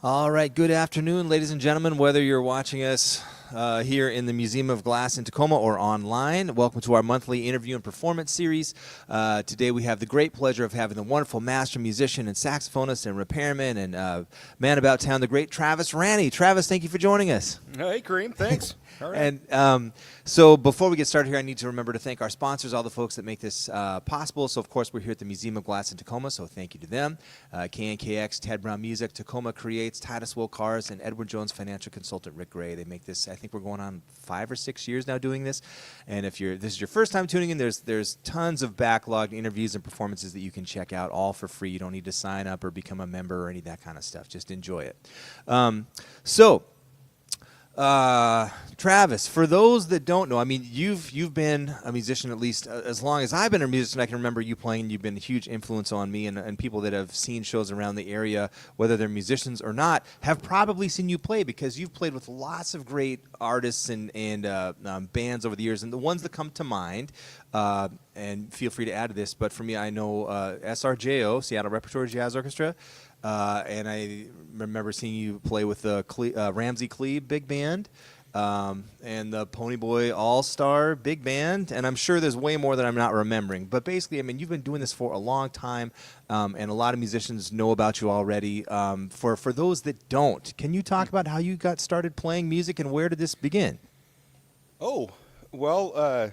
All right, good afternoon, ladies and gentlemen, whether you're watching us here in the Museum of Glass in Tacoma or online. Welcome to our monthly interview and performance series. Today we have the great pleasure of having the wonderful master musician and saxophonist and repairman and man about town, the great Travis Ranney. Travis, thank you for joining us. Hey, Kareem, thanks. All right. And so before we get started here, I need to remember to thank our sponsors, all the folks that make this possible. So, of course, we're here at the Museum of Glass in Tacoma, so thank you to them. KNKX, Ted Brown Music, Tacoma Creates, Titus Will Cars, and Edward Jones Financial Consultant Rick Gray. They make this, I think we're going on 5 or 6 years now doing this. And if this is your first time tuning in, there's tons of backlogged interviews and performances that you can check out all for free. You don't need to sign up or become a member or any of that kind of stuff. Just enjoy it. Travis, for those that don't know, I mean, you've been a musician at least as long as I've been a musician. I can remember you playing, and you've been a huge influence on me, and people that have seen shows around the area, whether they're musicians or not, have probably seen you play because you've played with lots of great artists and bands over the years. And the ones that come to mind, and feel free to add to this, but for me, I know SRJO, Seattle Repertory Jazz Orchestra. And I remember seeing you play with the Ramsey Cleve Big Band and the Ponyboy All-Star Big Band. And I'm sure there's way more that I'm not remembering. But basically, I mean, you've been doing this for a long time, and a lot of musicians know about you already. For those that don't, can you talk about how you got started playing music and where did this begin? Oh, well,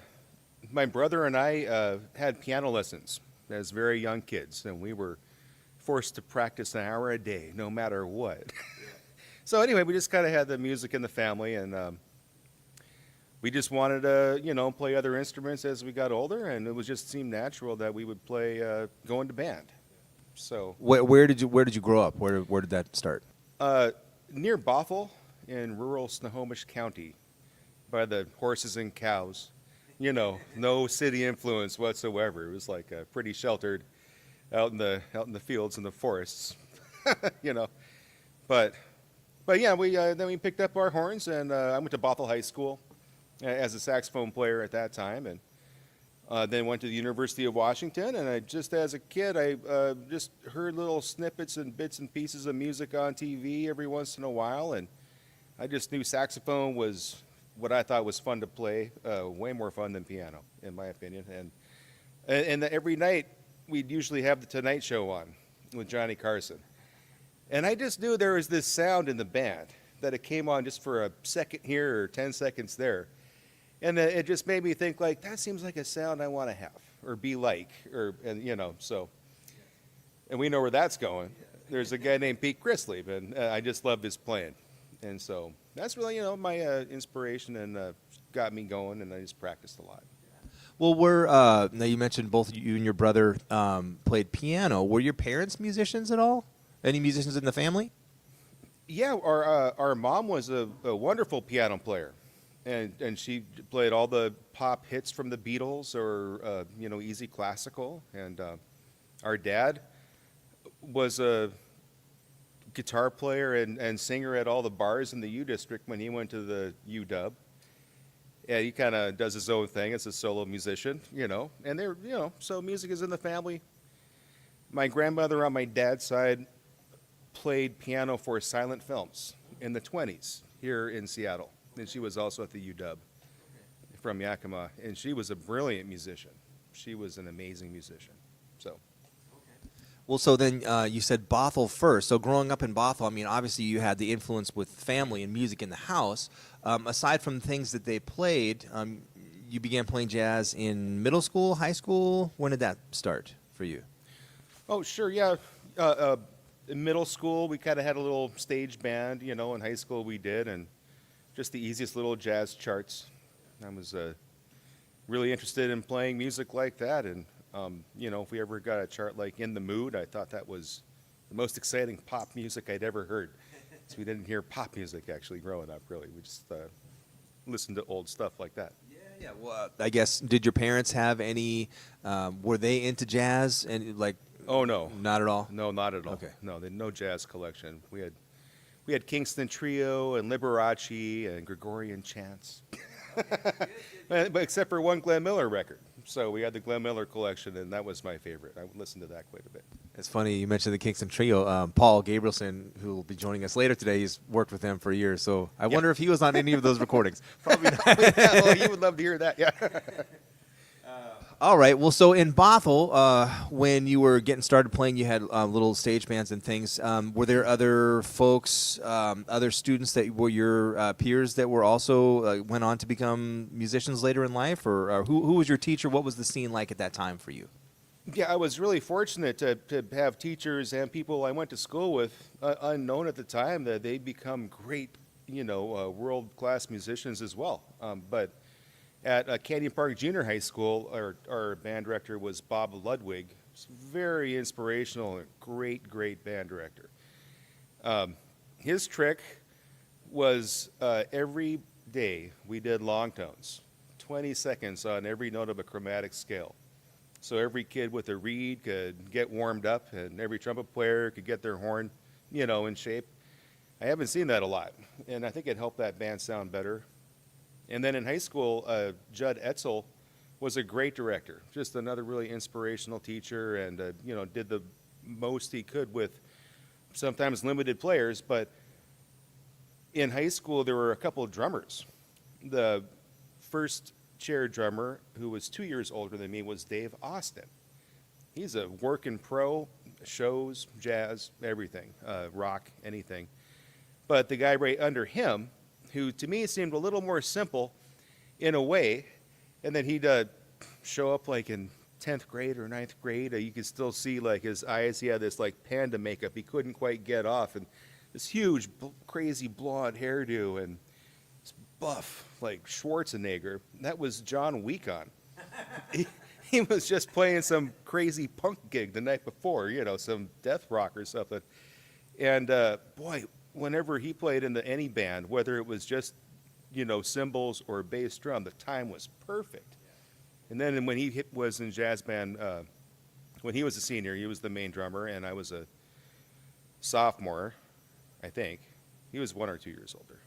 my brother and I had piano lessons as very young kids, and we were forced to practice an hour a day, no matter what. So anyway, we just kind of had the music in the family, and we just wanted to, play other instruments as we got older, and it was just seemed natural that we would play, go into band. So Where did you grow up? Where did that start? near Bothell in rural Snohomish County, by the horses and cows. No city influence whatsoever. It was like pretty sheltered out in the fields and the forests, But yeah, we then we picked up our horns, and I went to Bothell High School as a saxophone player at that time, and then went to the University of Washington. And as a kid, I just heard little snippets and bits and pieces of music on TV every once in a while, and I just knew saxophone was what I thought was fun to play, way more fun than piano, in my opinion. And every night, we'd usually have the Tonight Show on with Johnny Carson. And I just knew there was this sound in the band, that it came on just for a second here or 10 seconds there. And it just made me think, like, that seems like a sound I want to have or be like, so. And we know where that's going. There's a guy named Pete Chrisley, and I just loved his playing. And so that's really, my inspiration, and got me going, and I just practiced a lot. Well, now you mentioned both you and your brother played piano. Were your parents musicians at all? Any musicians in the family? Yeah, our mom was a wonderful piano player, and she played all the pop hits from the Beatles or easy classical. And our dad was a guitar player and singer at all the bars in the U District when he went to the UW. Yeah, he kind of does his own thing as a solo musician, and they're, so music is in the family. My grandmother on my dad's side played piano for silent films in the 20s here in Seattle, and she was also at the UW from Yakima, and she was a brilliant musician. She was an amazing musician, so. Well, so then you said Bothell first. So growing up in Bothell, I mean, obviously you had the influence with family and music in the house. Aside from things that they played, you began playing jazz in middle school, high school. When did that start for you? Oh, sure, yeah. In middle school, we kind of had a little stage band, In high school, we did, and just the easiest little jazz charts. I was really interested in playing music like that, and if we ever got a chart like In the Mood, I thought that was the most exciting pop music I'd ever heard. So we didn't hear pop music actually growing up, really. We just listened to old stuff like that. Yeah. Well, I guess, did your parents have any, were they into jazz? And like, oh, no. Not at all? No, not at all. Okay. No, they had no jazz collection. We had Kingston Trio and Liberace and Gregorian chants. But except for one Glenn Miller record. So we had the Glenn Miller collection, and that was my favorite. I would listen to that quite a bit. It's funny you mentioned the Kingston Trio. Paul Gabrielson, who will be joining us later today, he's worked with them for years. So I wonder if he was on any of those recordings. Probably not. Yeah, well, you would love to hear that. Yeah. All right. Well, so in Bothell, when you were getting started playing, you had little stage bands and things. Were there other folks, other students that were your peers that were also went on to become musicians later in life? Or who was your teacher? What was the scene like at that time for you? Yeah, I was really fortunate to have teachers and people I went to school with, unknown at the time, that they'd become great, world-class musicians as well. But at Kandi Park Junior High School, our band director was Bob Ludwig. He's very inspirational and great band director. His trick was every day we did long tones, 20 seconds on every note of a chromatic scale. So every kid with a reed could get warmed up, and every trumpet player could get their horn, in shape. I haven't seen that a lot, and I think it helped that band sound better. And then in high school, Judd Etzel was a great director, just another really inspirational teacher, and did the most he could with sometimes limited players. But in high school, there were a couple of drummers. The first chair drummer, who was 2 years older than me, was Dave Austin. He's a working pro, shows, jazz, everything, rock, anything. But the guy right under him, who to me seemed a little more simple in a way, and then he'd show up like in 10th grade or 9th grade. You could still see like his eyes, he had this like panda makeup he couldn't quite get off, and this huge crazy blonde hairdo, and this buff like Schwarzenegger. That was John Weekon. He was just playing some crazy punk gig the night before, some death rock or something. And boy, whenever he played in any band, whether it was just, cymbals or bass drum, the time was perfect. And then when he was in jazz band, when he was a senior, he was the main drummer, and I was a sophomore, I think. He was 1 or 2 years older.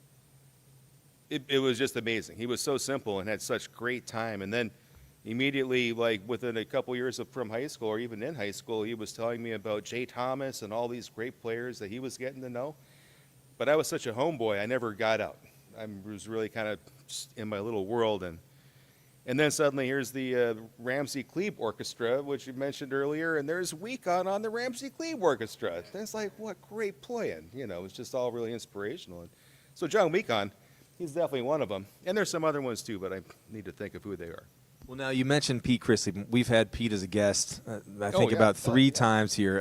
It was just amazing. He was so simple and had such great time. And then immediately, like within a couple years from high school, or even in high school, he was telling me about Jay Thomas and all these great players that he was getting to know. But I was such a homeboy, I never got out. I was really kind of in my little world. And then suddenly here's the Ramsey Klebe Orchestra, which you mentioned earlier, and there's Weekon on the Ramsey Klebe Orchestra. And it's like, what great playing. It's just all really inspirational. And so John Weekon, he's definitely one of them. And there's some other ones too, but I need to think of who they are. Well, now you mentioned Pete Chrisley. We've had Pete as a guest, I think, about 3 times here.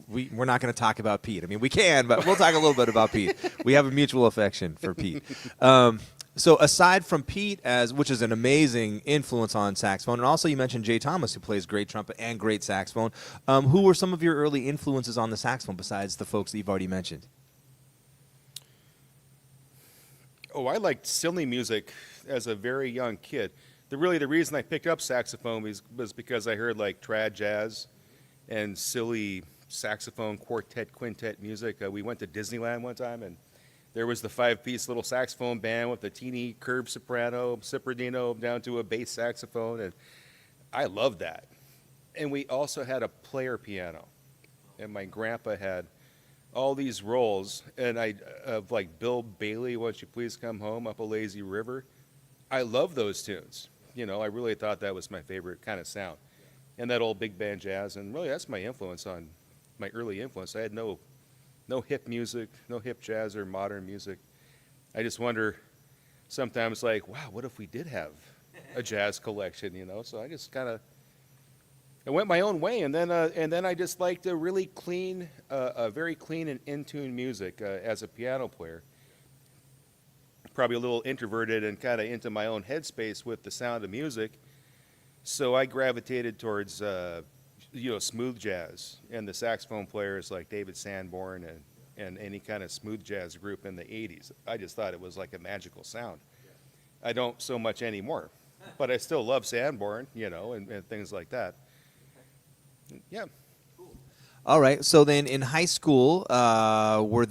We're not going to talk about Pete. I mean, we can, but we'll talk a little bit about Pete. We have a mutual affection for Pete. So aside from Pete, which is an amazing influence on saxophone, and also you mentioned Jay Thomas, who plays great trumpet and great saxophone. Who were some of your early influences on the saxophone besides the folks that you've already mentioned? Oh, I liked silly music as a very young kid. The reason I picked up saxophone was because I heard like trad jazz and silly saxophone quartet, quintet music. We went to Disneyland one time, and there was the 5-piece little saxophone band with a teeny curved soprano, sopranino down to a bass saxophone, and I loved that. And we also had a player piano, and my grandpa had all these rolls, and of like Bill Bailey, Won't You Please Come Home, Up a Lazy River. I love those tunes. I really thought that was my favorite kind of sound. And that old big band jazz, and really that's my early influence. I had no hip music, no hip jazz or modern music. I just wonder sometimes like, wow, what if we did have a jazz collection, So I just kind of, I went my own way, and then I just liked a really clean, very clean and in-tune music as a piano player. Probably a little introverted and kind of into my own headspace with the sound of music. So I gravitated towards, smooth jazz and the saxophone players like David Sanborn and any kind of smooth jazz group in the 80s. I just thought it was like a magical sound. I don't so much anymore, but I still love Sanborn, and things like that. Yeah. All right. So then in high school, were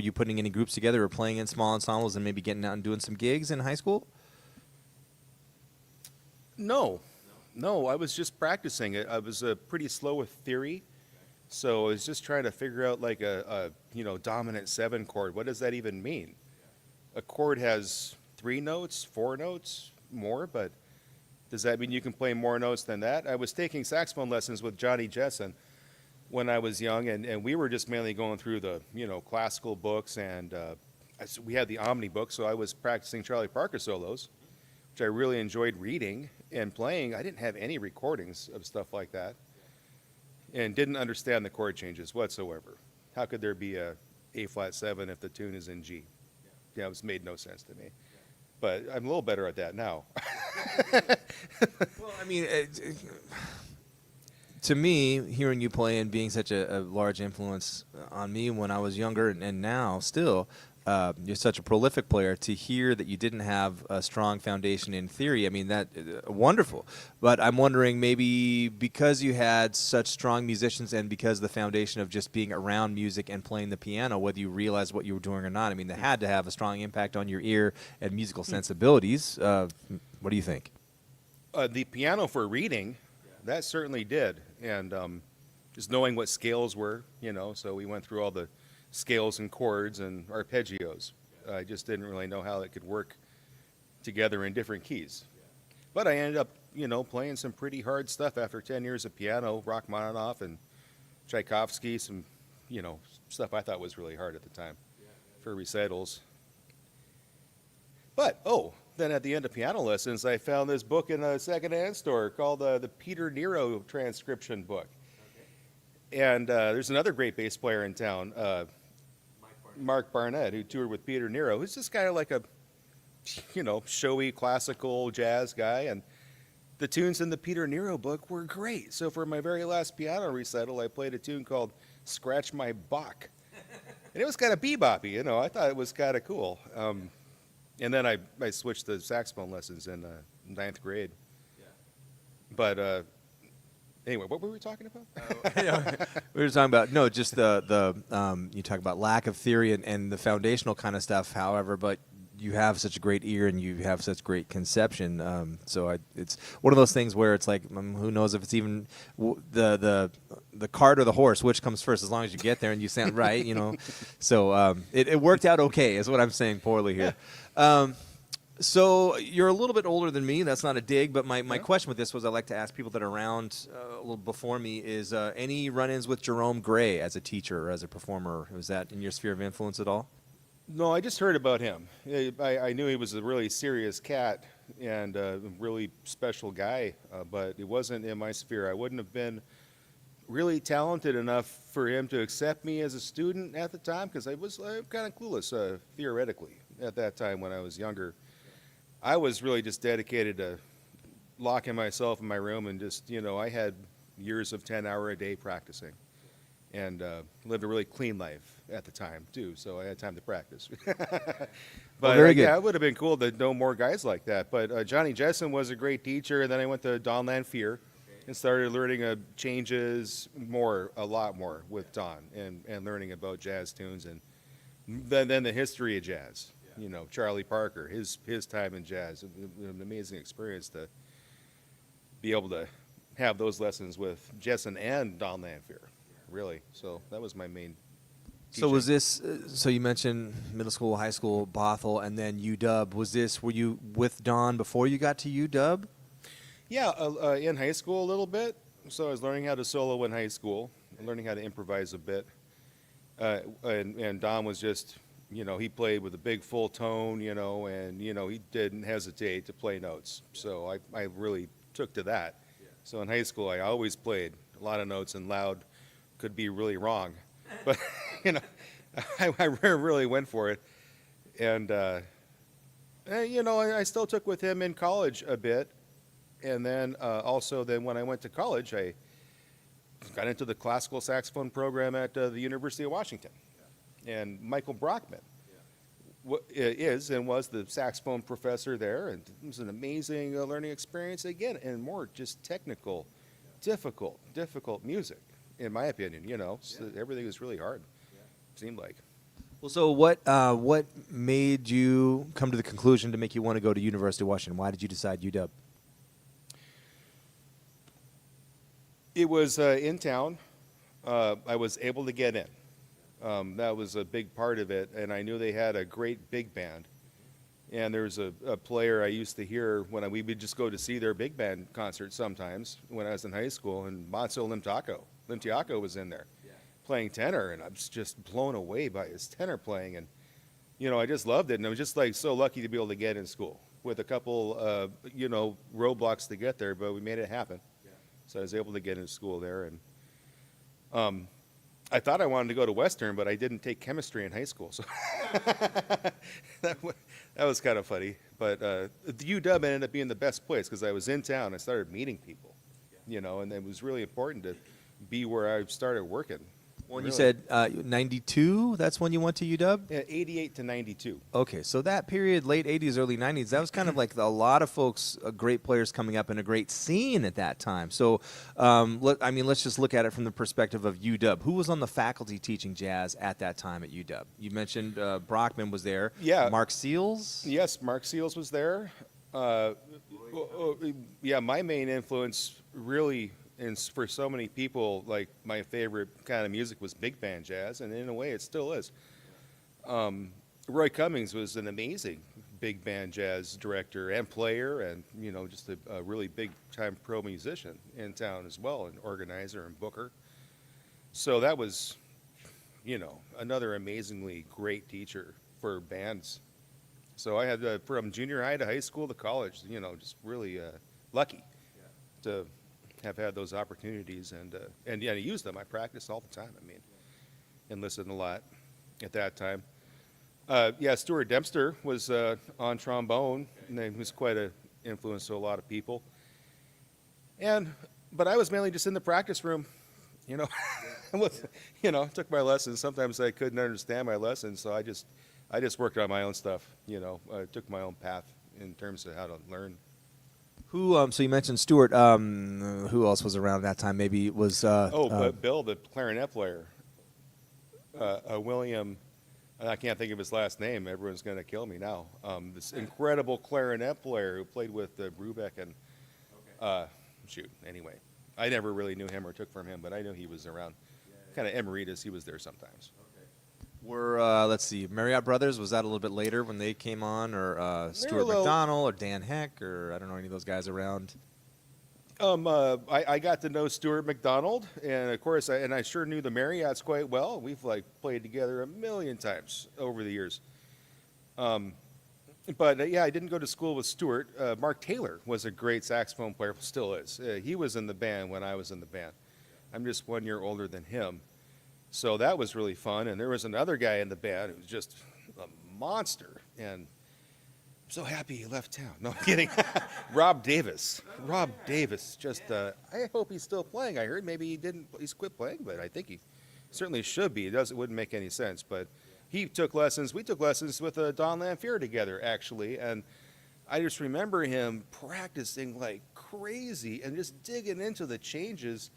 you putting any groups together or playing in small ensembles and maybe getting out and doing some gigs in high school? No, no, I was just practicing it. I was pretty slow with theory, so I was just trying to figure out like a dominant 7 chord. What does that even mean? A chord has 3 notes, 4 notes, more, but does that mean you can play more notes than that? I was taking saxophone lessons with Johnny Jessen when I was young, and we were just mainly going through the classical books, and we had the Omni book, so I was practicing Charlie Parker solos, which I really enjoyed reading and playing. I didn't have any recordings of stuff like that, and didn't understand the chord changes whatsoever. How could there be a A-flat 7 if the tune is in G? Yeah, it made no sense to me. But I'm a little better at that now. Well, I mean, to me, hearing you play and being such a large influence on me when I was younger and now still, you're such a prolific player. To hear that you didn't have a strong foundation in theory, I mean, that wonderful. But I'm wondering, maybe because you had such strong musicians and because of the foundation of just being around music and playing the piano, whether you realized what you were doing or not, I mean, that had to have a strong impact on your ear and musical sensibilities. What do you think? The piano for reading, that certainly did. And just knowing what scales were, so we went through all the scales and chords and arpeggios. I just didn't really know how it could work together in different keys. But I ended up, playing some pretty hard stuff after 10 years of piano, Rachmaninoff and Tchaikovsky, some, stuff I thought was really hard at the time for recitals. But, then at the end of piano lessons, I found this book in a secondhand store called the Peter Nero transcription book. And there's another great bass player in town, Mark Barnett, who toured with Peter Nero, who's just kind of like a, showy classical jazz guy. And the tunes in the Peter Nero book were great. So for my very last piano recital, I played a tune called Scratch My Bach. And it was kind of beboppy, I thought it was kind of cool. And then I switched to saxophone lessons in 9th grade. Yeah. But anyway, what were we talking about? We were talking about just the you talk about lack of theory and the foundational kind of stuff. However, but you have such a great ear and you have such great conception. So it's one of those things where it's like, who knows if it's even the cart or the horse, which comes first, as long as you get there and you sound right, So it worked out okay, is what I'm saying poorly here. So you're a little bit older than me. That's not a dig, but my question with this was I like to ask people that are around a little before me is any run-ins with Jerome Gray as a teacher or as a performer? Was that in your sphere of influence at all? No, I just heard about him. I knew he was a really serious cat and a really special guy, but it wasn't in my sphere. I wouldn't have been really talented enough for him to accept me as a student at the time because I was kind of clueless theoretically at that time when I was younger. I was really just dedicated to locking myself in my room and just, I had years of 10-hour-a-day practicing. And lived a really clean life at the time, too, so I had time to practice. But very good. Yeah, it would have been cool to know more guys like that. But Johnny Jessen was a great teacher, and then I went to Don Lanphier and started learning changes a lot more with Don and learning about jazz tunes and then the history of jazz. Charlie Parker, his time in jazz, an amazing experience to be able to have those lessons with Jessen and Don Lanphier. Really. So that was my main teaching. So was this, so you mentioned middle school, high school, Bothell, and then UW. Were you with Don before you got to UW? Yeah, in high school a little bit. So I was learning how to solo in high school, learning how to improvise a bit. And Don was just, he played with a big full tone, and, he didn't hesitate to play notes. So I really took to that. Yeah. So in high school, I always played a lot of notes and loud. Could be really wrong, but I really went for it, and I still took with him in college a bit, and then also when I went to college, I got into the classical saxophone program at the University of Washington, and Michael Brockman is and was the saxophone professor there, and it was an amazing learning experience again, and more just technical, difficult music. In my opinion, so everything was really hard. Seemed like. Well, so what made you come to the conclusion to make you want to go to University of Washington? Why did you decide UW? It was in town. I was able to get in. That was a big part of it, and I knew they had a great big band. And there was a player I used to hear when we would just go to see their big band concert sometimes when I was in high school, and Matzo Limtiaco was in there playing tenor, and I was just blown away by his tenor playing, and I just loved it, and I was just like so lucky to be able to get in school with a couple roadblocks to get there, but we made it happen. So I was able to get into school there, and I thought I wanted to go to Western, but I didn't take chemistry in high school, so that was kind of funny. But the UW ended up being the best place because I was in town. I started meeting people, and it was really important to be where I started working. Well, really. You said 92, that's when you went to UW? Yeah, 88 to 92. Okay, so that period, late 80s, early 90s, that was kind of like a lot of folks, great players coming up in a great scene at that time. So, let's just look at it from the perspective of UW. Who was on the faculty teaching jazz at that time at UW? You mentioned Brockman was there. Yeah. Mark Seals? Yes, Mark Seals was there. Yeah, my main influence really, and for so many people, like my favorite kind of music was big band jazz, and in a way it still is. Roy Cummings was an amazing big band jazz director and player, and just a really big time pro musician in town as well, an organizer and booker. So that was, another amazingly great teacher for bands. So I had from junior high to high school to college, just really lucky to have had those opportunities, and to use them. I practiced all the time. And listened a lot at that time. Stuart Dempster was on trombone, and he was quite an influence to a lot of people. But I was mainly just in the practice room, took my lessons. Sometimes I couldn't understand my lessons, so I just worked on my own stuff. I took my own path in terms of how to learn. Who? So you mentioned Stewart. Who else was around at that time? Maybe it was. Bill, the clarinet player. William, and I can't think of his last name. Everyone's going to kill me now. This incredible clarinet player who played with Brubeck and. Anyway, I never really knew him or took from him, but I knew he was around. Kind of emeritus. He was there sometimes. Let's see, Marriott Brothers, was that a little bit later when they came on, or Stuart McDonald, or Dan Heck, or I don't know any of those guys around? I got to know Stuart McDonald, and of course, I sure knew the Marriotts quite well. We've played together a million times over the years. But I didn't go to school with Stuart. Mark Taylor was a great saxophone player, still is. He was in the band when I was in the band. I'm just 1 year older than him. So that was really fun, and there was another guy in the band who was just a monster, and I'm so happy he left town. No, I'm kidding. Rob Davis, just, I hope he's still playing. I heard maybe he's quit playing, but I think he certainly should be. It wouldn't make any sense, but we took lessons with Don Lanfear together, actually, and I just remember him practicing like crazy and just digging into the changes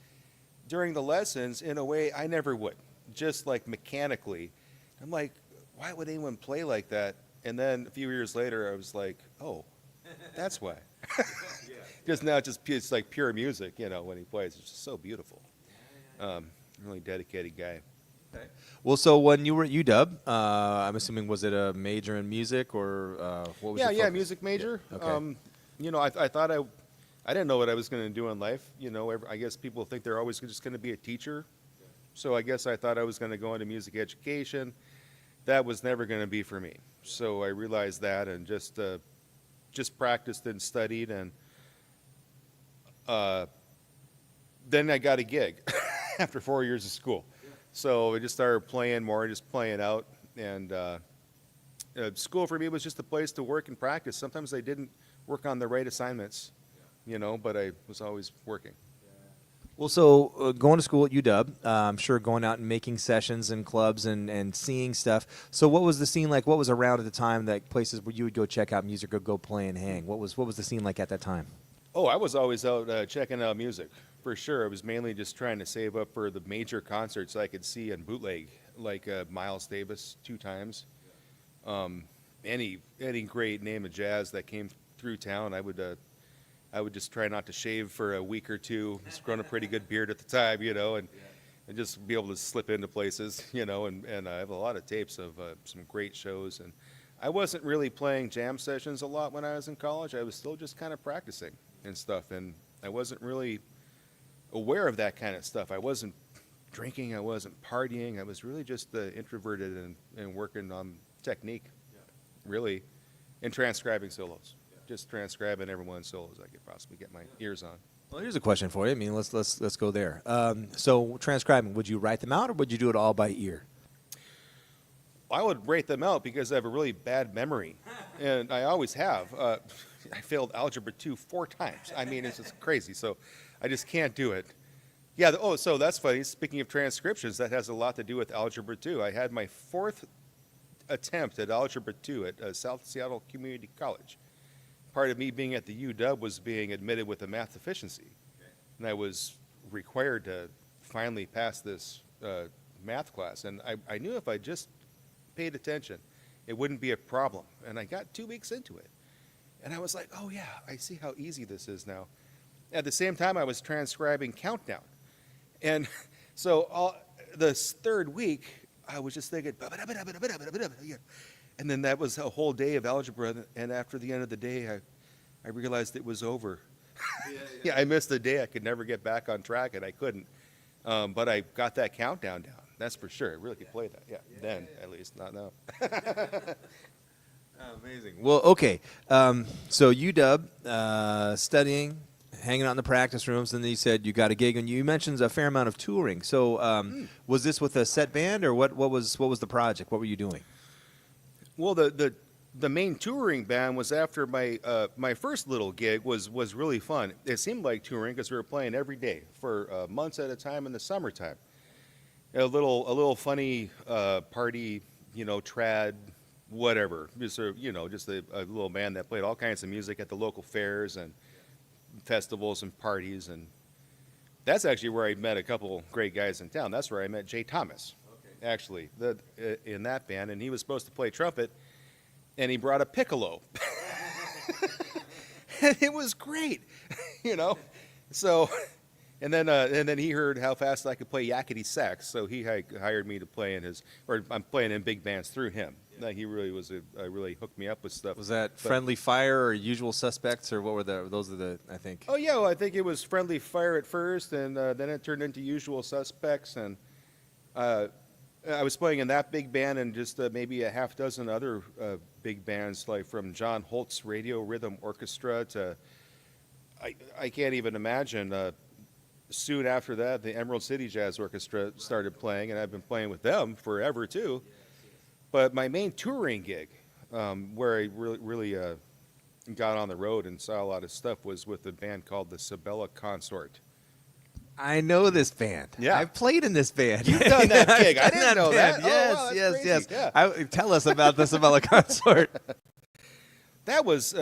during the lessons in a way I never would, just like mechanically. I'm like, why would anyone play like that? And then a few years later, I was like, oh, that's why. Just now, it's like pure music, when he plays. It's just so beautiful. Really dedicated guy. Okay. Well, so when you were at UW, I'm assuming, was it a major in music, or what was your focus? Music major. Yeah. Okay. I thought I didn't know what I was going to do in life. I guess people think they're always just going to be a teacher. So I guess I thought I was going to go into music education. That was never going to be for me. So I realized that, and just practiced and studied, and then I got a gig after 4 years of school. So I just started playing more, just playing out, and school for me was just a place to work and practice. Sometimes I didn't work on the right assignments. But I was always working. Well, so going to school at UW, I'm sure going out and making sessions in clubs and seeing stuff. So what was the scene like? What was around at the time, that places where you would go check out music or go play and hang? What was the scene like at that time? Oh, I was always out checking out music, for sure. I was mainly just trying to save up for the major concerts I could see in bootleg, like Miles Davis 2 times. Any great name of jazz that came through town, I I would just try not to shave for a week or two. I was growing a pretty good beard at the time, and just be able to slip into places, and I have a lot of tapes of some great shows. And I wasn't really playing jam sessions a lot when I was in college. I was still just kind of practicing and stuff, and I wasn't really aware of that kind of stuff. I wasn't drinking, I wasn't partying. I was really just introverted and working on technique, really, and transcribing solos. Just transcribing everyone's solos I could possibly get my ears on. Well, here's a question for you. I mean, let's go there. So transcribing, would you write them out, or would you do it all by ear? I would write them out because I have a really bad memory, and I always have. I failed Algebra 2 4 times. I mean, it's just crazy. So I just can't do it. Yeah, so that's funny. Speaking of transcriptions, that has a lot to do with Algebra 2. I had my 4th attempt at Algebra 2 at South Seattle Community College. Part of me being at the UW was being admitted with a math deficiency. And I was required to finally pass this math class. And I knew if I just paid attention, it wouldn't be a problem. And I got 2 weeks into it. And I was like, oh yeah, I see how easy this is now. At the same time, I was transcribing Countdown. And so this 3rd week, I was just thinking, and then that was a whole day of algebra, and after the end of the day, I realized it was over. Yeah, I missed a day. I could never get back on track, and I couldn't. But I got that countdown down. That's for sure. I really could play that. Yeah, then at least, not now. Amazing. Well, okay. So UW, studying, hanging out in the practice rooms, and then you said you got a gig, and you mentioned a fair amount of touring. So was this with a set band, or what was the project? What were you doing? Well, the main touring band was after my first little gig was really fun. It seemed like touring because we were playing every day for months at a time in the summertime. A little funny party, trad, whatever. Just a little band that played all kinds of music at the local fairs and festivals and parties, and that's actually where I met a couple great guys in town. That's where I met Jay Thomas. Actually, in that band, and he was supposed to play trumpet, and he brought a piccolo, and it was great, So, and then he heard how fast I could play yakety sax, so he hired me to play I'm playing in big bands through him. He really really hooked me up with stuff. Was that Friendly Fire or Usual Suspects, or what were those are the, I think? Oh yeah, well, I think it was Friendly Fire at first, and then it turned into Usual Suspects, and I was playing in that big band and just maybe a half dozen other big bands, like from John Holt's Radio Rhythm Orchestra to, I can't even imagine. Soon after that, the Emerald City Jazz Orchestra started playing, and I've been playing with them forever too. But my main touring gig, where I really got on the road and saw a lot of stuff, was with a band called the Sabella Consort. I know this band. Yeah. I've played in this band. You've done that gig. I didn't know that. Yes, Oh, wow, yes, crazy. yes. Yeah. Tell us about the Sabella Consort. That was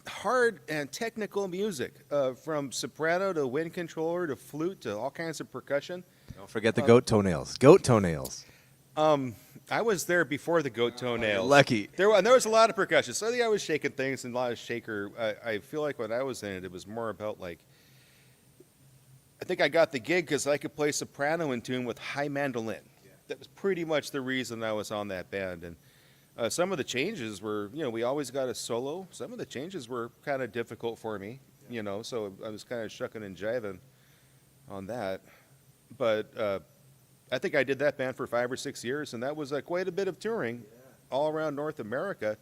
hard and technical music, from soprano to wind controller to flute to all kinds of percussion. Don't forget the goat toenails. Goat toenails. I was there before the goat toenails. Lucky. There was a lot of percussion. So I was shaking things and a lot of shaker. I feel like when I was in it, it was more about like, I think I got the gig because I could play soprano in tune with high mandolin. Yeah. That was pretty much the reason I was on that band. And some of the changes were, we always got a solo. Some of the changes were kind of difficult for me, so I was kind of shucking and jiving on that. But I think I did that band for 5 or 6 years, and that was quite a bit of touring all around North America.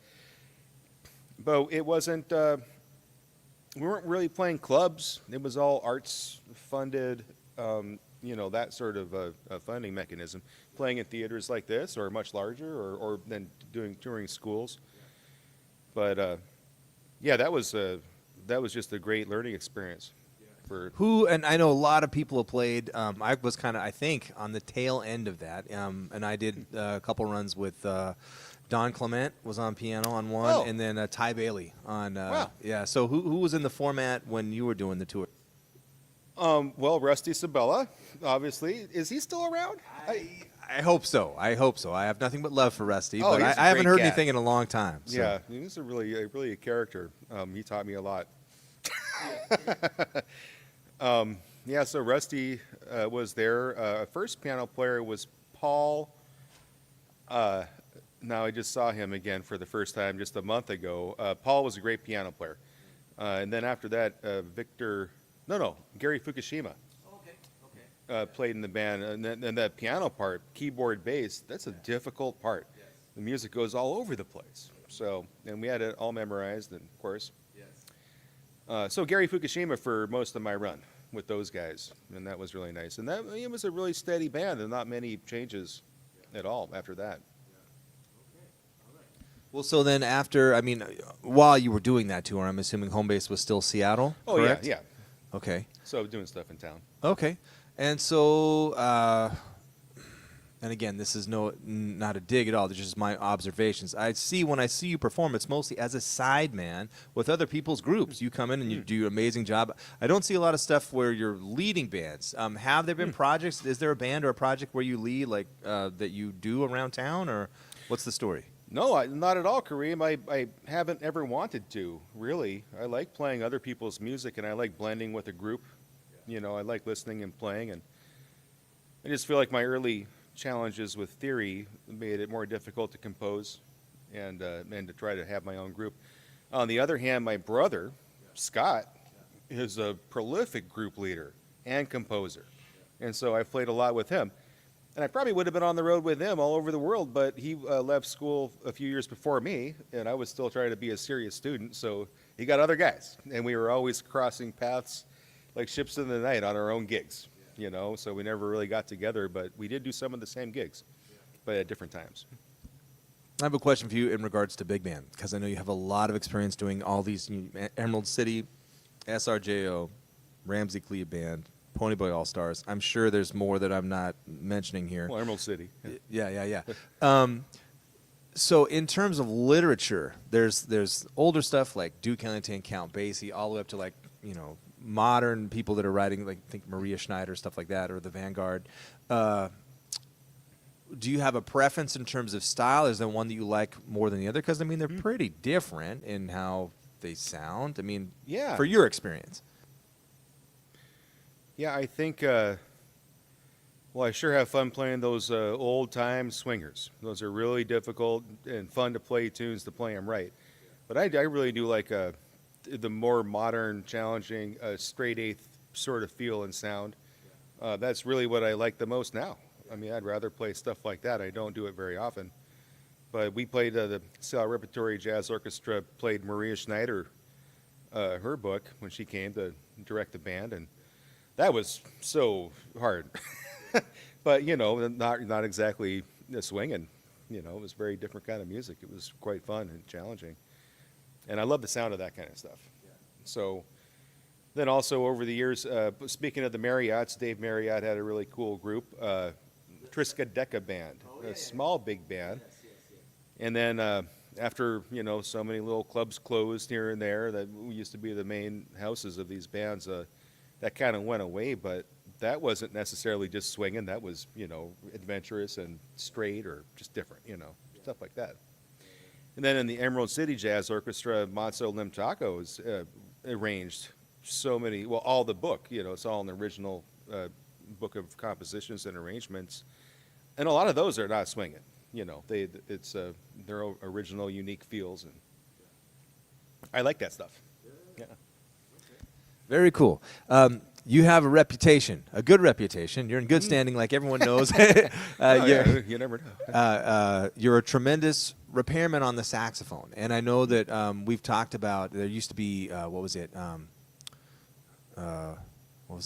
But it wasn't, we weren't really playing clubs. It was all arts funded, that sort of funding mechanism. Playing in theaters like this, or much larger, or then doing touring schools. But that was just a great learning experience. And I know a lot of people have played. I was kind of, I think, on the tail end of that, and I did a couple runs with Don Clement was on piano on one, and then Ty Bailey on. Wow. Yeah. So who was in the format when you were doing the tour? Well, Rusty Sabella, obviously. Is he still around? I hope so. I have nothing but love for Rusty, Oh, but he's a I haven't great heard cat. anything in a long time. So. Yeah, he's really a character. He taught me a lot. Yeah, so Rusty was there. First piano player was Paul. Now I just saw him again for the first time just a month ago. Paul was a great piano player. And then after that, Gary Fukushima played in the band. And that piano part, keyboard, bass, that's a difficult part. The music goes all over the place. So, and we had it all memorized, and of course. So Gary Fukushima for most of my run with those guys, and that was really nice. And that it was a really steady band, and not many changes at all after that. Well, so then after, I mean, while you were doing that tour, I'm assuming home base was still Seattle, Oh, correct? yeah. Okay. So doing stuff in town. Okay. And so, and again, this is not a dig at all. This is just my observations. When I see you perform, it's mostly as a sideman with other people's groups. You come in and you do an amazing job. I don't see a lot of stuff where you're leading bands. Have there been projects? Is there a band or a project where you lead, like that you do around town, or what's the story? No, not at all, Kareem. I haven't ever wanted to, really. I like playing other people's music, and I like blending with a group. You know, I like listening and playing, and I just feel like my early challenges with theory made it more difficult to compose and to try to have my own group. On the other hand, my brother, Scott, is a prolific group leader and composer, and so I've played a lot with him. And I probably would have been on the road with him all over the world, but he left school a few years before me, and I was still trying to be a serious student, so he got other guys. And we were always crossing paths like ships in the night on our own gigs, you know, so we never really got together, but we did do some of the same gigs, but at different times. I have a question for you in regards to big band, because I know you have a lot of experience doing all these Emerald City, SRJO, Ramsey Clea Band, Ponyboy All-Stars. I'm sure there's more that I'm not mentioning here. Well, Emerald City. Yeah. So in terms of literature, there's older stuff like Duke Ellington, Count Basie, all the way up to, like, you know, modern people that are writing, like, think Maria Schneider, stuff like that, or the Vanguard. Do you have a preference in terms of style? Is there one that you like more than the other? Because, I mean, they're pretty different in how they sound. I mean, Yeah. for your experience. Yeah, I think, well, I sure have fun playing those old-time swingers. Those are really difficult and fun to play tunes to play them right. But I really do like the more modern, challenging, straight-eighth sort of feel and sound. That's really what I like the most now. I mean, I'd rather play stuff like that. I don't do it very often. But we played the Seattle Repertory Jazz Orchestra, played Maria Schneider, her book, when she came to direct the band, and that was so hard. But, you know, not exactly swinging. You know, it was very different kind of music. It was quite fun and challenging. And I love the sound of that kind of stuff. Yeah. So then also over the years, speaking of the Marriotts, Dave Marriott had a really cool group, Triskaideka Band, a small big band. Yes. And then after, you know, so many little clubs closed here and there that used to be the main houses of these bands, that kind of went away, but that wasn't necessarily just swinging. That was, you know, adventurous and straight or just different, you know, stuff like that. And then in the Emerald City Jazz Orchestra, Matzo Limtako's arranged so many, well, all the book, you know, it's all an original book of compositions and arrangements. And a lot of those are not swinging, you know, it's their original unique feels. And I like that stuff. Yeah. Very cool. You have a reputation, a good reputation. You're in good standing, like everyone knows. You never know. You're a tremendous repairman on the saxophone. And I know that we've talked about, there used to be, what was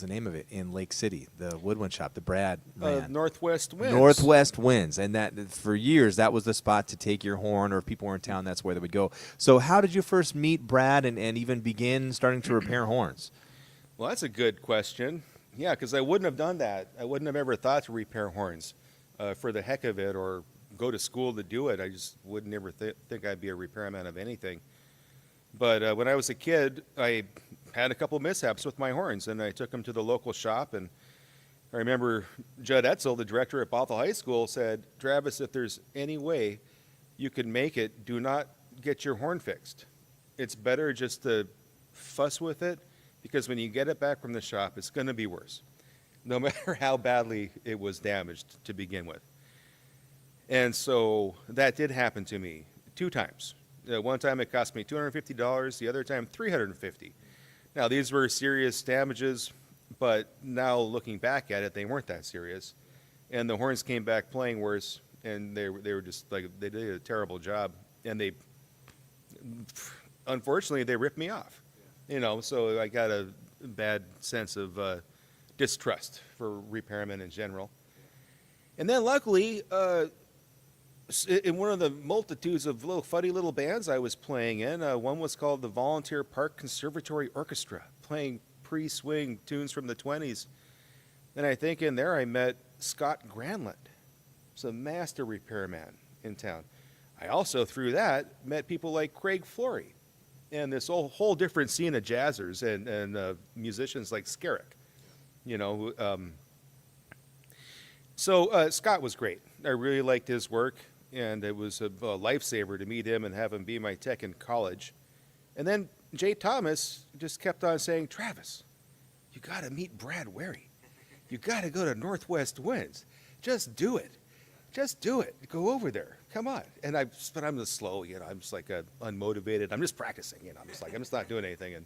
the name of it in Lake City, the woodwind shop, the Brad ran. Northwest Winds. Northwest Winds. And that for years, that was the spot to take your horn, or if people were in town, that's where they would go. So how did you first meet Brad and even begin starting to repair horns? Well, that's a good question. Yeah, because I wouldn't have done that. I wouldn't have ever thought to repair horns for the heck of it or go to school to do it. I just wouldn't ever think I'd be a repairman of anything. But when I was a kid, I had a couple mishaps with my horns, and I took them to the local shop. And I remember Judd Etzel, the director at Bothell High School, said, "Travis, if there's any way you can make it, do not get your horn fixed. It's better just to fuss with it because when you get it back from the shop, it's going to be worse, no matter how badly it was damaged to begin with. And so that did happen to me 2 times. One time it cost me $250, the other time $350. Now, these were serious damages, but now looking back at it, they weren't that serious. And the horns came back playing worse, and they were just like, they did a terrible job. And they, unfortunately, they ripped me off. You know, so I got a bad sense of distrust for repairmen in general. And then luckily, in one of the multitudes of little funny little bands I was playing in, one was called the Volunteer Park Conservatory Orchestra, playing pre-swing tunes from the 20s. And I think in there I met Scott Granlund, who's a master repairman in town. I also, through that, met people like Craig Flory and this whole different scene of jazzers and musicians like Skerrick, you know. So Scott was great. I really liked his work, and it was a lifesaver to meet him and have him be my tech in college. And then Jay Thomas just kept on saying, Travis, you got to meet Brad Wary. You got to go to Northwest Winds. Just do it. Just do it. Go over there. Come on. But I'm just slow, you know. I'm just like unmotivated. I'm just practicing, you know. I'm just not doing anything. And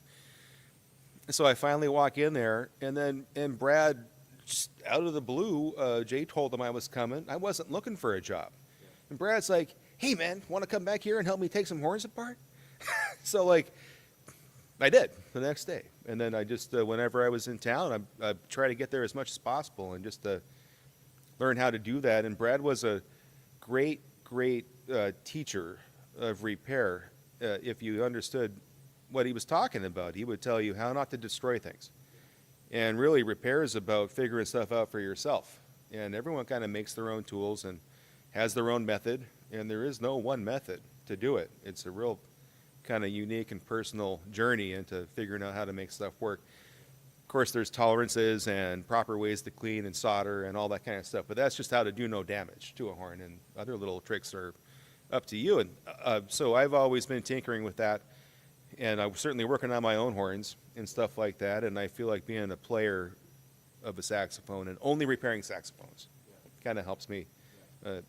so I finally walk in there, and Brad, just out of the blue, Jay told him I was coming. I wasn't looking for a job. And Brad's like, hey, man, want to come back here and help me take some horns apart? So, like, I did the next day. And then I just, whenever I was in town, I try to get there as much as possible and just learn how to do that. And Brad was a great teacher of repair. If you understood what he was talking about, he would tell you how not to destroy things. And really, repair is about figuring stuff out for yourself. And everyone kind of makes their own tools and has their own method. And there is no one method to do it. It's a real kind of unique and personal journey into figuring out how to make stuff work. Of course, there's tolerances and proper ways to clean and solder and all that kind of stuff. But that's just how to do no damage to a horn. And other little tricks are up to you. And so I've always been tinkering with that. And I'm certainly working on my own horns and stuff like that. And I feel like being a player of a saxophone and only repairing saxophones kind of helps me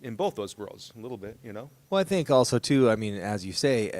in both those worlds a little bit, you know? Well, I think also, too, I mean, as you say,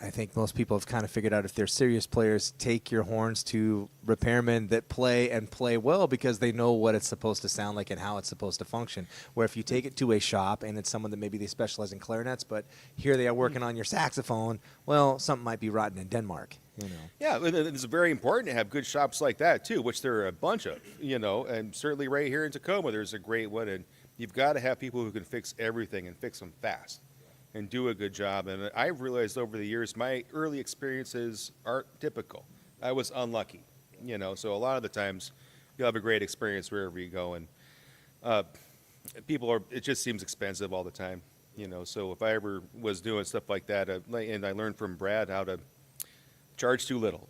I think most people have kind of figured out if they're serious players, take your horns to repairmen that play and play well because they know what it's supposed to sound like and how it's supposed to function. Where if you take it to a shop and it's someone that maybe they specialize in clarinets, but here they are working on your saxophone, well, something might be rotten in Denmark. You know. Yeah, it's very important to have good shops like that, too, which there are a bunch of, you know, and certainly right here in Tacoma there's a great one, and you've got to have people who can fix everything and fix them fast and do a good job. And I've realized over the years my early experiences aren't typical. I was unlucky, you know, so a lot of the times you'll have a great experience wherever you go, and it just seems expensive all the time, you know, so if I ever was doing stuff like that, and I learned from Brad how to charge too little,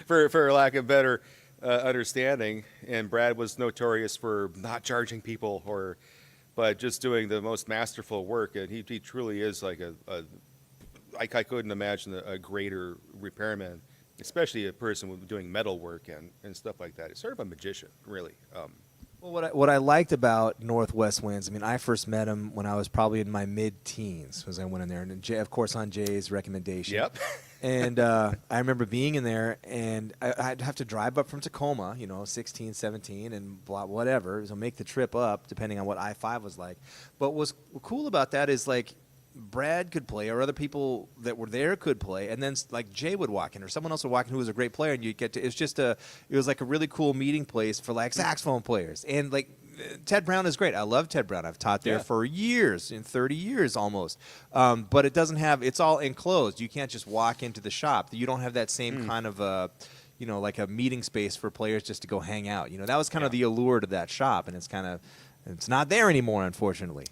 for lack of better understanding. And Brad was notorious for not charging people, but just doing the most masterful work. And he truly is like I couldn't imagine a greater repairman, especially a person doing metal work and stuff like that. It's sort of a magician, really. Well, what I liked about Northwest Winds, I mean, I first met him when I was probably in my mid-teens, as I went in there, and Jay, of course, on Jay's recommendation. Yep. And I remember being in there, and I'd have to drive up from Tacoma, 16, 17, and blah, whatever, so make the trip up, depending on what I-5 was like. But what's cool about that is, like, Brad could play, or other people that were there could play, and then like Jay would walk in, or someone else would walk in who was a great player, and you'd get to. It was like a really cool meeting place for like saxophone players, and like Ted Brown is great. I love Ted Brown. I've taught there for years, in 30 years almost. But it doesn't have. It's all enclosed. You can't just walk into the shop. You don't have that same kind of like a meeting space for players just to go hang out. That was kind of the allure to that shop, and it's not there anymore, unfortunately.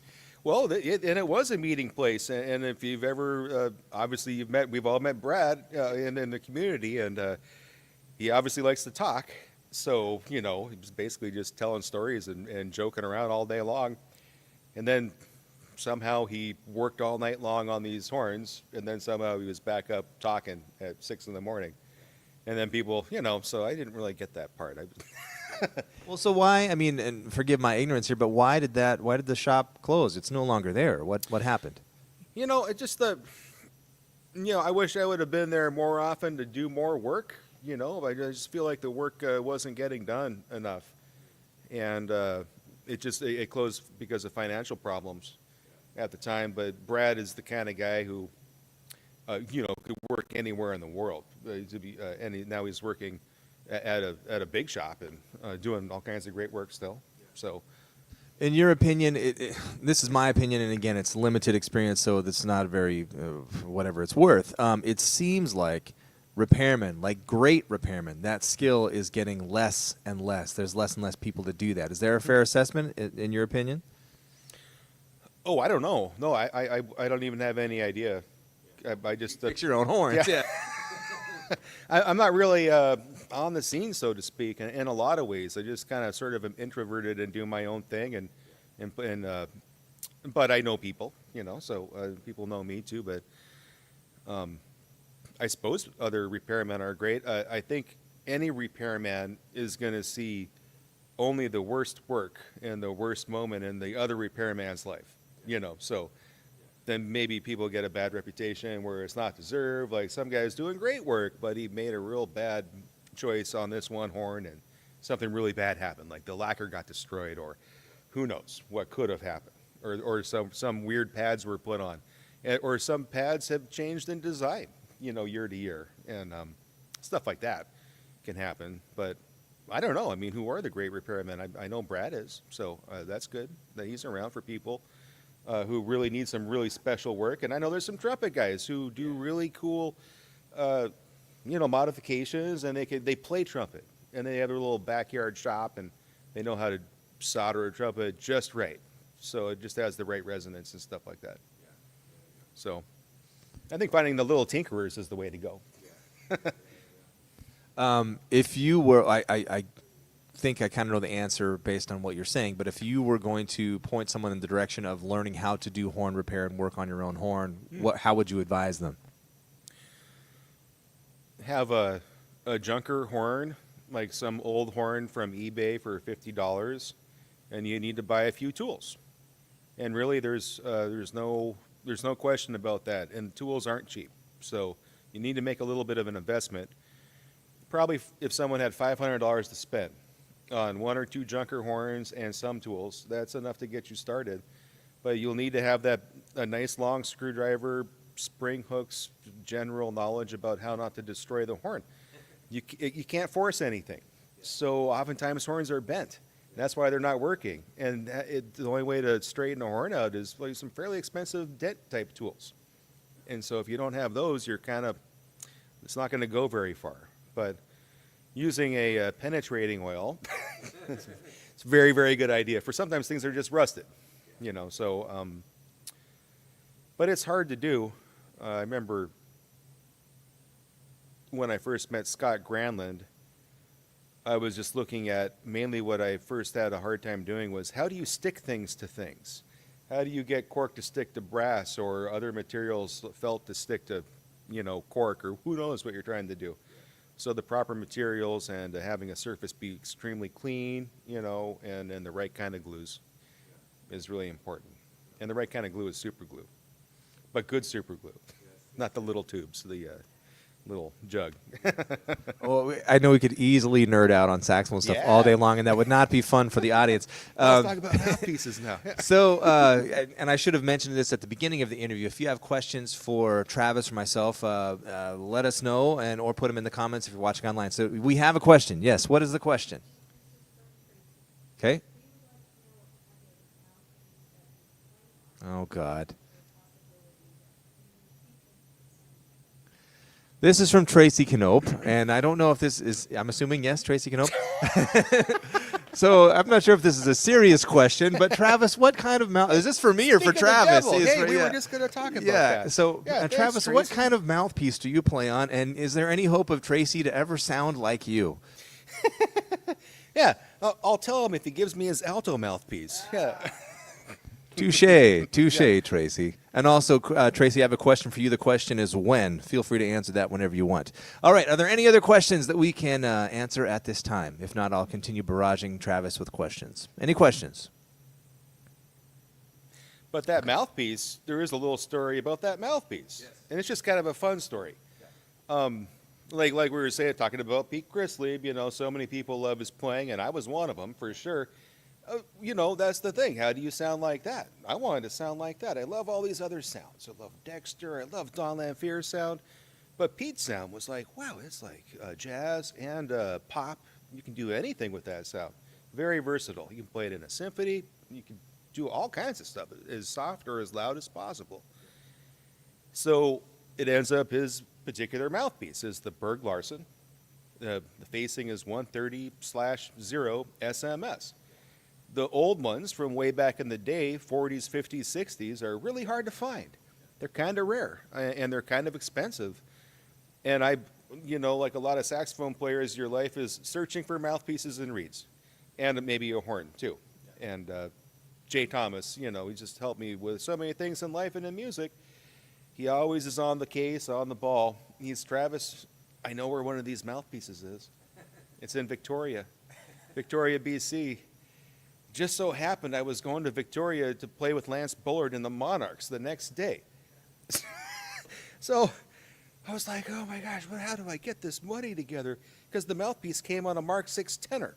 Well, and it was a meeting place, and if you've ever, obviously we've all met Brad in the community, and he obviously likes to talk, so, he was basically just telling stories and joking around all day long, and then somehow he worked all night long on these horns, and then somehow he was back up talking at 6 in the morning, And then people, so I didn't really get that part. Well, so why? I mean, and forgive my ignorance here, but why did the shop close? It's no longer there. What happened? It just I wish I would have been there more often to do more work. I just feel like the work wasn't getting done enough, and it closed because of financial problems at the time. But Brad is the kind of guy who, could work anywhere in the world. And now he's working at a big shop and doing all kinds of great work still. So. In your opinion, this is my opinion, and again, it's limited experience, so it's not very whatever it's worth. It seems like repairmen, like great repairmen, that skill is getting less and less. There's less and less people to do that. Is there a fair assessment, in your opinion? Oh, I don't know. No, I don't even have any idea. I just fix your own horns. Yeah. I'm not really on the scene, so to speak, in a lot of ways. I just kind of sort of am introverted and do my own thing, but I know people, so people know me too. But I suppose other repairmen are great. I think any repairman is going to see only the worst work and the worst moment in the other repairman's life, so then maybe people get a bad reputation where it's not deserved. Like some guy's doing great work, but he made a real bad choice on this one horn and something really bad happened. Like the lacquer got destroyed, or who knows what could have happened, or some weird pads were put on, or some pads have changed in design, year to year, and stuff like that can happen. But I don't know. I mean, who are the great repairmen? I know Brad is, so that's good that he's around for people who really need some really special work. And I know there's some trumpet guys who do really cool, modifications, and they play trumpet, and they have their little backyard shop, and they know how to solder a trumpet just right, so it just has the right resonance and stuff like that. So I think finding the little tinkerers is the way to go. If you were, I think I kind of know the answer based on what you're saying, but if you were going to point someone in the direction of learning how to do horn repair and work on your own horn, how would you advise them? Have a junker horn, like some old horn from eBay for $50, and you need to buy a few tools. And really, there's no question about that. And tools aren't cheap, so you need to make a little bit of an investment. Probably, if someone had $500 to spend on one or two junker horns and some tools, that's enough to get you started. But you'll need to have a nice long screwdriver, spring hooks, general knowledge about how not to destroy the horn. You can't force anything. So oftentimes horns are bent. That's why they're not working. And the only way to straighten a horn out is like some fairly expensive dent type tools. And so if you don't have those, it's not going to go very far. But using a penetrating oil, it's a very, very good idea. For sometimes things are just rusted, so, but it's hard to do. I remember when I first met Scott Granlund, I was just looking at mainly what I first had a hard time doing was how do you stick things to things? How do you get cork to stick to brass or other materials, felt to stick to, cork, or who knows what you're trying to do. So the proper materials and having a surface be extremely clean, and the right kind of glues is really important. And the right kind of glue is super glue, but good super glue, not the little tubes, the little jug. Well, I know we could easily nerd out on saxophone stuff all day long, and that would not be fun for the audience. Let's talk about mouthpieces now. So, and I should have mentioned this at the beginning of the interview. If you have questions for Travis or myself, let us know, or put them in the comments if you're watching online. So we have a question. Yes, what is the question? Okay. Oh, God. This is from Tracy Knope, and I don't know if this is, I'm assuming yes, Tracy Knope. So I'm not sure if this is a serious question, but Travis, what kind of mouth, is this for me or for Travis? Hey, we were just going to talk about that. So Travis, Tracy, what kind of mouthpiece do you play on, and is there any hope of Tracy to ever sound like you? Yeah, I'll tell him if he gives me his alto mouthpiece. Yeah. Touche, Tracy. And also, Tracy, I have a question for you. The question is when. Feel free to answer that whenever you want. All right, are there any other questions that we can answer at this time? If not, I'll continue barraging Travis with questions. Any questions? But that mouthpiece, there is a little story about that mouthpiece. Yes. And it's just kind of a fun story. Like we were saying, talking about Pete Chrisley, you know, so many people love his playing, and I was one of them for sure. You know, that's the thing. How do you sound like that? I wanted to sound like that. I love all these other sounds. I love Dexter. I love Don Lanfear's sound. But Pete's sound was like, wow, it's like jazz and pop. You can do anything with that sound. Very versatile. You can play it in a symphony. You can do all kinds of stuff, as soft or as loud as possible. So it ends up his particular mouthpiece is the Berg Larson. The facing is 130/0 SMS. The old ones from way back in the day, 40s, 50s, 60s, are really hard to find. They're kind of rare, and they're kind of expensive. And you know, like a lot of saxophone players, your life is searching for mouthpieces and reeds, and maybe a horn too. And Jay Thomas, you know, he just helped me with so many things in life and in music. He always is on the case, on the ball. He's Travis. I know where one of these mouthpieces is. It's in Victoria, BC. Just so happened I was going to Victoria to play with Lance Bullard in the Monarchs the next day. So I was like, oh my gosh, how do I get this money together? Because the mouthpiece came on a Mark VI tenor.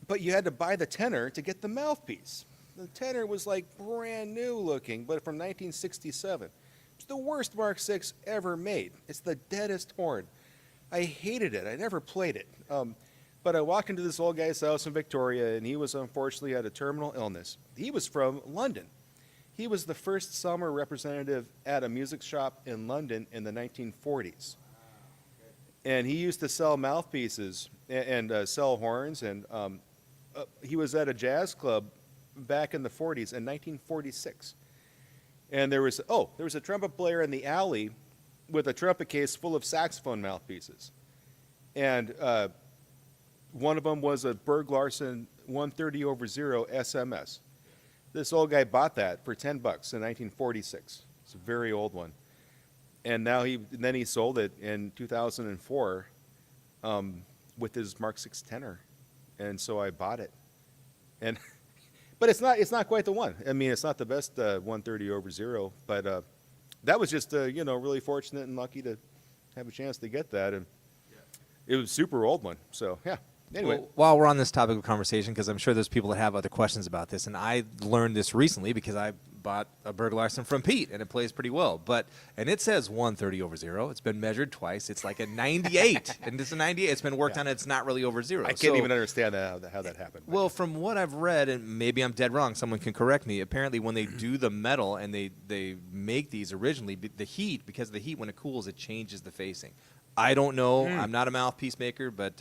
But you had to buy the tenor to get the mouthpiece. The tenor was like brand new looking, but from 1967. It's the worst Mark VI ever made. It's the deadest horn. I hated it. I never played it. But I walked into this old guy's house in Victoria, and he was unfortunately had a terminal illness. He was from London. He was the first summer representative at a music shop in London in the 1940s. And he used to sell mouthpieces and sell horns, and he was at a jazz club back in the 40s in 1946. And there was a trumpet player in the alley with a trumpet case full of saxophone mouthpieces. And one of them was a Berg Larson 130/0 SMS. This old guy bought that for $10 in 1946. It's a very old one. And now then he sold it in 2004 with his Mark VI tenor. And so I bought it. And but it's not quite the one. I mean, it's not the best 130/0, but that was just you know, really fortunate and lucky to have a chance to get that, and it was a super old one. So yeah. Anyway, well, while we're on this topic of conversation, because I'm sure there's people that have other questions about this, and I learned this recently because I bought a Berg Larson from Pete, and it plays pretty well. And it says 130/0. It's been measured twice. It's like a 98, and it's a 98. It's been worked on. It's not really over zero. I can't even understand how that happened. Well, from what I've read, and maybe I'm dead wrong, someone can correct me. Apparently, when they do the metal and they make these originally, the heat, because of the heat, when it cools, it changes the facing. I don't know. I'm not a mouthpiece maker, but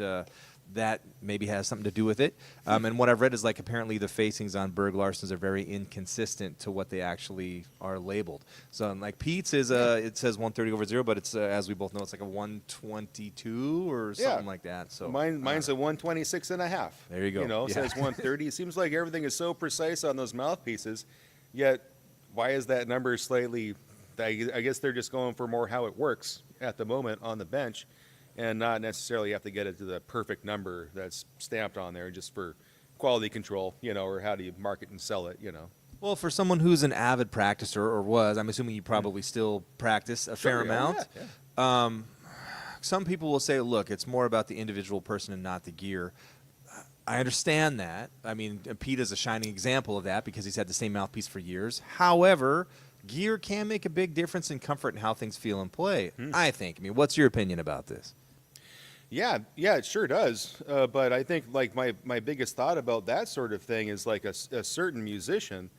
that maybe has something to do with it. And what I've read is, like, apparently the facings on Berg Larsons are very inconsistent to what they actually are labeled. So, like, Pete's is it says 130/0, but it's as we both know, it's like a 122 or something like that. So mine's a 126.5. There you go. You know, it says 130. It seems like everything is so precise on those mouthpieces. Yet, why is that number slightly? I guess they're just going for more how it works at the moment on the bench, and not necessarily have to get it to the perfect number that's stamped on there just for quality control, you know, or how do you market and sell it, you know. Well, for someone who's an avid practicer, or was, I'm assuming you probably still practice a fair amount. Yeah. Some people will say, look, it's more about the individual person and not the gear. I understand that. I mean, Pete is a shining example of that because he's had the same mouthpiece for years. However, gear can make a big difference in comfort and how things feel in play, I think. I mean, what's your opinion about this? Yeah, it sure does. But I think, like, my biggest thought about that sort of thing is, like, a certain musician,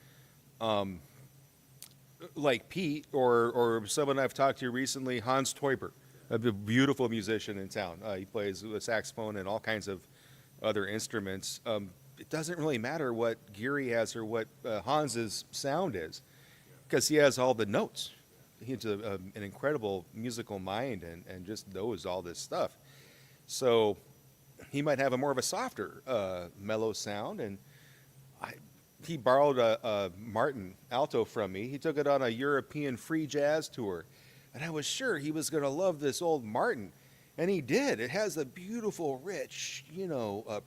like Pete or someone I've talked to recently, Hans Teuber, a beautiful musician in town. He plays a saxophone and all kinds of other instruments. It doesn't really matter what gear he has or what Hans's sound is, because he has all the notes. He's an incredible musical mind and just knows all this stuff. So he might have more of a softer, mellow sound, and he borrowed a Martin alto from me. He took it on a European free jazz tour, and I was sure he was going to love this old Martin, and he did. It has a beautiful, rich,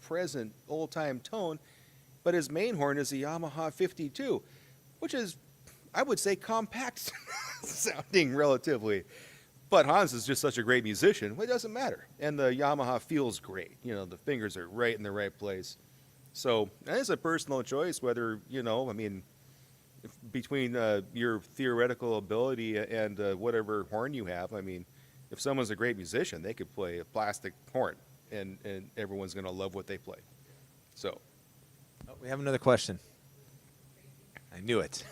present old-time tone, but his main horn is a Yamaha 52, which is, I would say, compact sounding relatively. But Hans is just such a great musician, it doesn't matter. And the Yamaha feels great. The fingers are right in the right place. So it's a personal choice whether, between your theoretical ability and whatever horn you have. If someone's a great musician, they could play a plastic horn, and everyone's going to love what they play. So. Oh, we have another question. I knew it.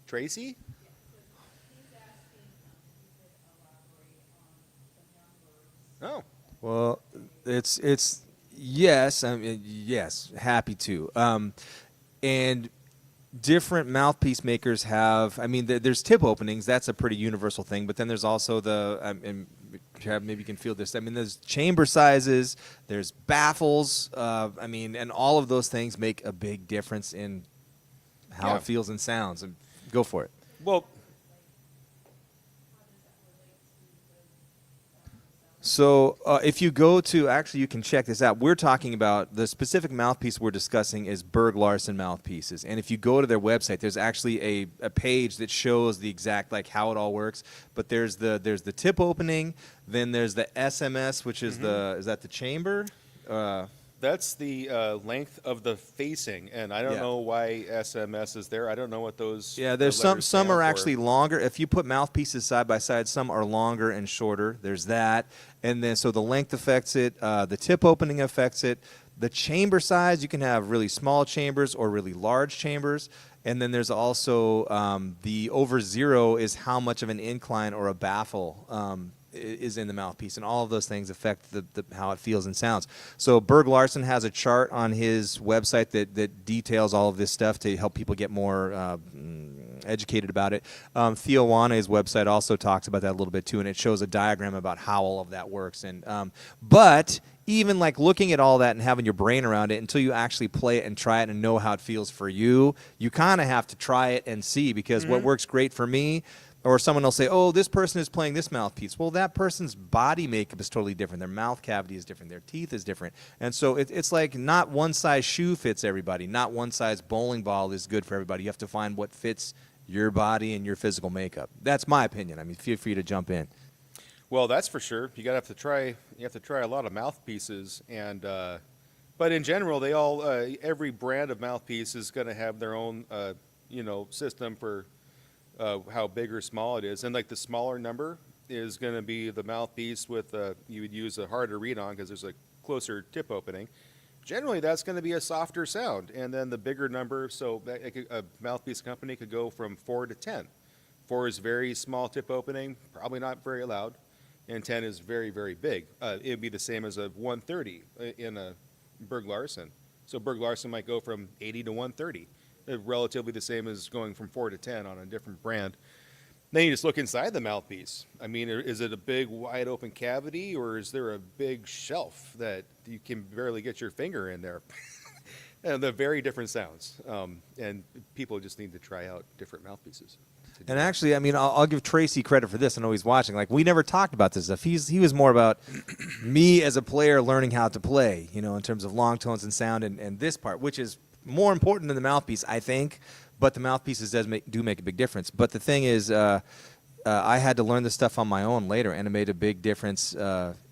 Tracy? Oh. Well, it's yes. Yes, happy to. And different mouthpiece makers have. There's tip openings. That's a pretty universal thing. But then there's also and maybe you can feel this. There's chamber sizes. There's baffles. And all of those things make a big difference in how it feels and sounds. And go for it. Well. So if you go to, actually you can check this out. We're talking about the specific mouthpiece we're discussing is Berg Larson mouthpieces. And if you go to their website, there's actually a page that shows the exact, how it all works. But there's the tip opening, then there's the SMS, which is is that the chamber? That's the length of the facing, and I don't know why SMS is there. I don't know what those. Yeah, there's some are actually longer. If you put mouthpieces side by side, some are longer and shorter. There's that, and then so the length affects it. The tip opening affects it. The chamber size, you can have really small chambers or really large chambers, and then there's also the over zero is how much of an incline or a baffle is in the mouthpiece, and all of those things affect the how it feels and sounds. So Berg Larson has a chart on his website that details all of this stuff to help people get more educated about it. Theo Wane's website also talks about that a little bit too, and it shows a diagram about how all of that works. And but even looking at all that and having your brain around it until you actually play it and try it and know how it feels for you, you kind of have to try it and see, because what works great for me. Or someone will say, oh, this person is playing this mouthpiece. Well, that person's body makeup is totally different. Their mouth cavity is different. Their teeth is different. And so it's like not one size shoe fits everybody. Not one size bowling ball is good for everybody. You have to find what fits your body and your physical makeup. That's my opinion. Feel free to jump in. Well, that's for sure. You have to try a lot of mouthpieces, and but in general, they all every brand of mouthpiece is going to have their own system for how big or small it is. And the smaller number is going to be the mouthpiece with you would use a harder read on because there's a closer tip opening. Generally, that's going to be a softer sound. And then the bigger number, so a mouthpiece company could go from 4 to 10. 4 is very small tip opening, probably not very loud, and 10 is very, very big. It would be the same as a 130 in a Berg Larson. So Berg Larson might go from 80 to 130. Relatively the same as going from 4 to 10 on a different brand. Then you just look inside the mouthpiece. Is it a big wide open cavity, or is there a big shelf that you can barely get your finger in there? And they're very different sounds. And people just need to try out different mouthpieces. And actually, I'll give Tracy credit for this. I know he's watching. We never talked about this stuff. He was more about me as a player learning how to play, in terms of long tones and sound, and this part, which is more important than the mouthpiece, I think, but the mouthpieces do make a big difference. But the thing is, I had to learn this stuff on my own later, and it made a big difference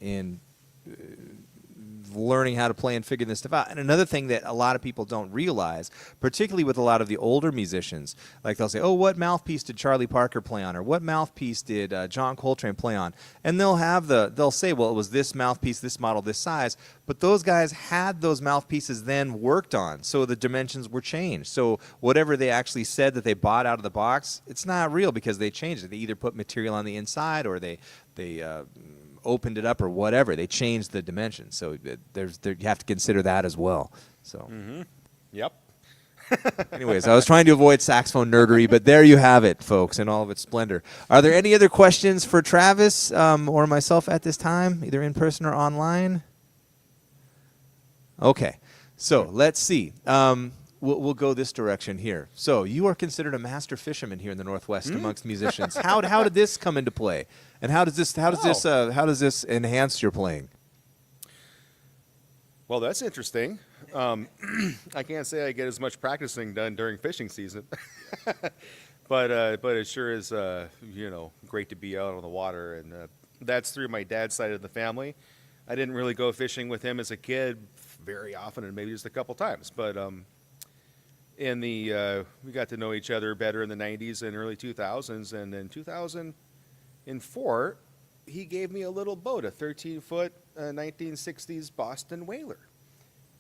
in learning how to play and figuring this stuff out. And another thing that a lot of people don't realize, particularly with a lot of the older musicians, they'll say, oh, what mouthpiece did Charlie Parker play on? Or what mouthpiece did John Coltrane play on? And they'll say, well, it was this mouthpiece, this model, this size. But those guys had those mouthpieces then worked on, so the dimensions were changed. So whatever they actually said that they bought out of the box, it's not real because they changed it. They either put material on the inside or they opened it up or whatever. They changed the dimensions. So you have to consider that as well. So. Mm-hmm. Yep. Anyways, I was trying to avoid saxophone nerdery, but there you have it, folks, in all of its splendor. Are there any other questions for Travis or myself at this time, either in person or online? Okay, so let's see. We'll go this direction here. So you are considered a master fisherman here in the Northwest amongst musicians. How did this come into play, and how does this enhance your playing? Well, that's interesting. I can't say I get as much practicing done during fishing season, but it sure is great to be out on the water, and that's through my dad's side of the family. I didn't really go fishing with him as a kid very often, and maybe just a couple times, but we got to know each other better in the 90s and early 2000s, and in 2004 he gave me a little boat, a 13-foot 1960s Boston Whaler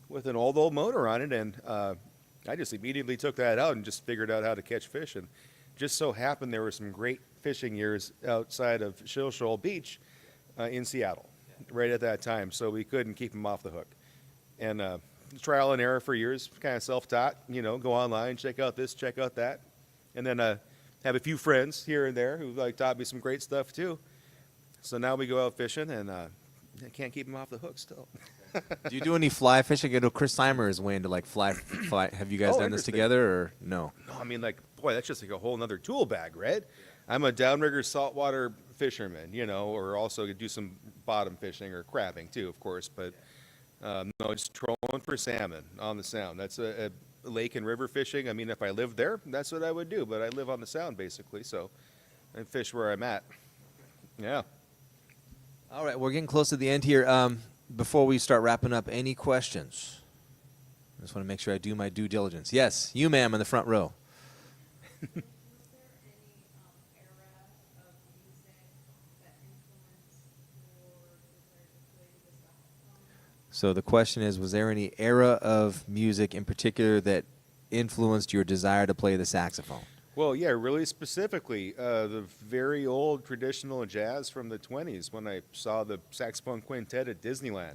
with an old motor on it, and I just immediately took that out and just figured out how to catch fish, and just so happened there were some great fishing years outside of Shoal Beach in Seattle right at that time, so we couldn't keep him off the hook. And trial and error for years, kind of self-taught, go online, check out this, check out that, and then have a few friends here and there who taught me some great stuff too. So now we go out fishing, and I can't keep him off the hook still. Do you do any fly fishing? I know Chris Seimer is way into fly. Have you guys done this together or no? No, I mean, boy, that's just a whole nother tool bag, right? I'm a downrigger saltwater fisherman, or also do some bottom fishing or crabbing too, of course, but no, just trolling for salmon on the Sound. That's a lake and river fishing. I mean, if I lived there, that's what I would do, but I live on the Sound basically, so I fish where I'm at. Yeah. All right, we're getting close to the end here. Before we start wrapping up, any questions? I just want to make sure I do my due diligence. Yes, you, ma'am, in the front row. Was there any era of music that influenced your desire to play the saxophone? So the question is, was there any era of music in particular that influenced your desire to play the saxophone? Well, yeah, really specifically, the very old traditional jazz from the 20s when I saw the saxophone quintet at Disneyland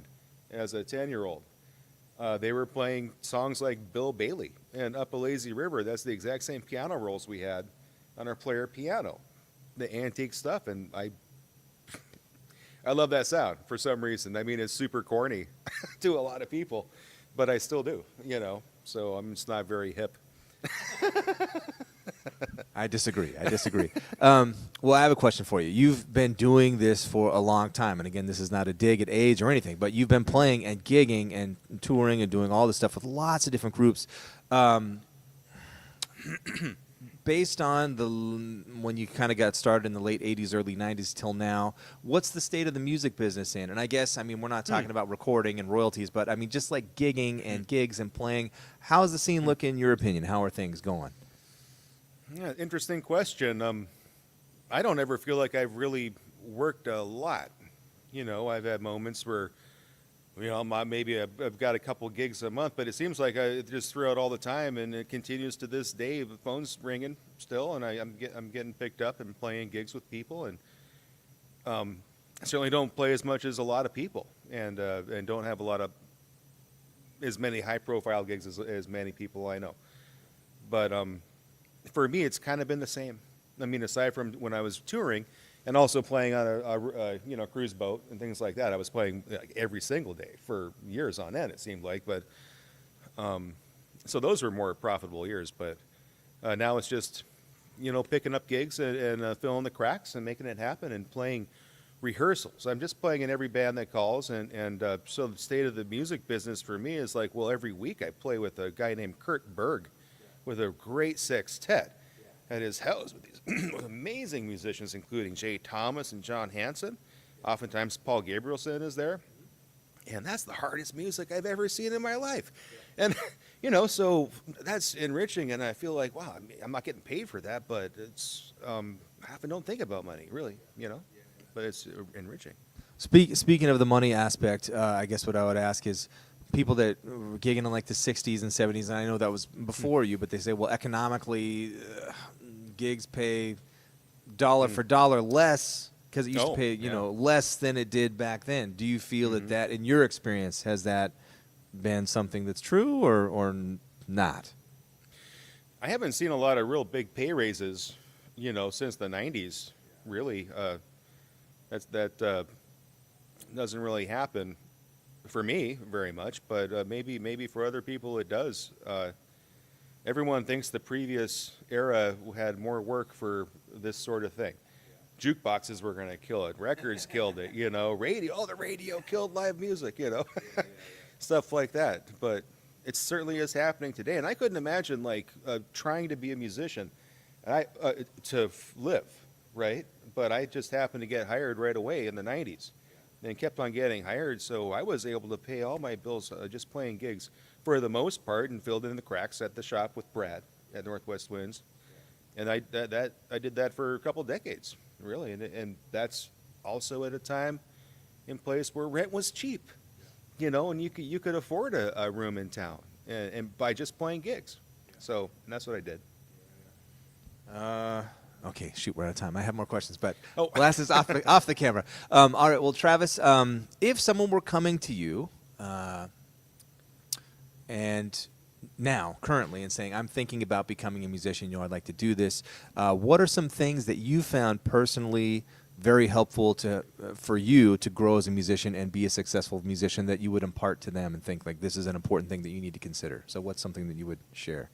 as a 10-year-old. They were playing songs like Bill Bailey and Up a Lazy River. That's the exact same piano rolls we had on our player piano, the antique stuff, and I love that sound for some reason. I mean, it's super corny to a lot of people, but I still do, so I'm just not very hip. I disagree. Well, I have a question for you. You've been doing this for a long time, and again, this is not a dig at age or anything, but you've been playing and gigging and touring and doing all this stuff with lots of different groups. Based on when you kind of got started in the late 80s, early 90s till now, what's the state of the music business in? And I guess, we're not talking about recording and royalties, but just like gigging and gigs and playing, how does the scene look in your opinion? How are things going? Yeah, interesting question. I don't ever feel like I've really worked a lot. I've had moments where, maybe I've got a couple gigs a month, but it seems like I just throw it all the time, and it continues to this day. The phone's ringing still, and I'm getting picked up and playing gigs with people, and I certainly don't play as much as a lot of people, and don't have as many high-profile gigs as many people I know. But for me, it's kind of been the same. Aside from when I was touring and also playing on a cruise boat and things like that, I was playing every single day for years on end, it seemed like. But so those were more profitable years. But now it's just picking up gigs and filling the cracks and making it happen and playing rehearsals. I'm just playing in every band that calls, and so the state of the music business for me is every week I play with a guy named Kurt Berg, with a great sextet at his house with these with amazing musicians, including Jay Thomas and John Hanson. Oftentimes Paul Gabrielson is there. And that's the hardest music I've ever seen in my life. And, so that's enriching, and I feel like, wow, I'm not getting paid for that, but it's, I often don't think about money, really, but it's enriching. Speaking of the money aspect, I guess what I would ask is, people that were gigging in the 60s and 70s, and I know that was before you, but they say, well, economically, gigs pay dollar for dollar less because it used to pay, less than it did back then. Do you feel that in your experience, has that been something that's true or not? I haven't seen a lot of real big pay raises, since the '90s. Really, that doesn't really happen for me very much, but maybe for other people it does. Everyone thinks the previous era had more work for this sort of thing. Jukeboxes were going to kill it. Records killed it. Radio. The radio killed live music. Stuff like that. But it certainly is happening today, and I couldn't imagine trying to be a musician, and to live, right? But I just happened to get hired right away in the '90s, and kept on getting hired. So I was able to pay all my bills just playing gigs for the most part, and filled in the cracks at the shop with Brad at Northwest Winds, and I did that for a couple decades, really, and that's also at a time and place where rent was cheap. And you could afford a room in town, and by just playing gigs. So and that's what I did. Okay, shoot, we're out of time. I have more questions, but Oh. glasses off the camera. All right, well, Travis, if someone were coming to you, and now, currently, and saying, I'm thinking about becoming a musician, I'd like to do this, what are some things that you found personally very helpful for you to grow as a musician and be a successful musician that you would impart to them and think, this is an important thing that you need to consider? So what's something that you would share?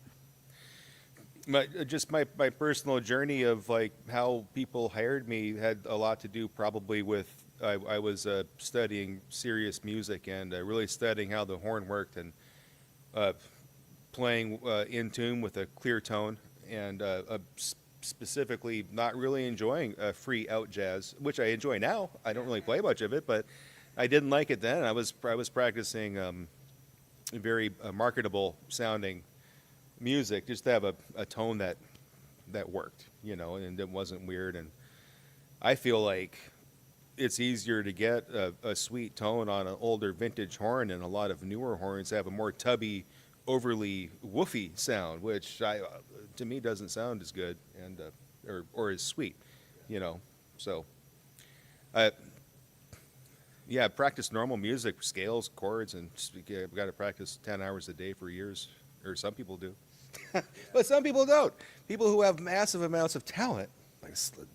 My personal journey of how people hired me had a lot to do probably with I was studying serious music and really studying how the horn worked, and playing in tune with a clear tone, and specifically not really enjoying free out jazz, which I enjoy now. I don't really play much of it, but I didn't like it then. I was practicing very marketable sounding music, just to have a tone that worked, and it wasn't weird. And I feel like it's easier to get a sweet tone on an older vintage horn, and a lot of newer horns have a more tubby, overly woofy sound, which to me doesn't sound as good and or as sweet, So, yeah, practice normal music, scales, chords, and I've got to practice 10 hours a day for years, or some people do. But some people don't. People who have massive amounts of talent,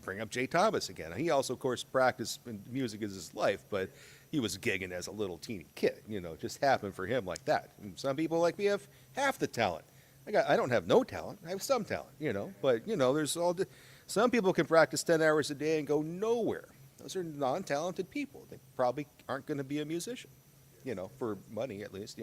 bring up Jay Thomas again. He also, of course, practiced music as his life, but he was gigging as a little teeny kid. It just happened for him like that. And some people like me have half the talent. I don't have no talent. I have some talent, But there's some people can practice 10 hours a day and go nowhere. Those are non-talented people. They probably aren't going to be a musician, for money at least,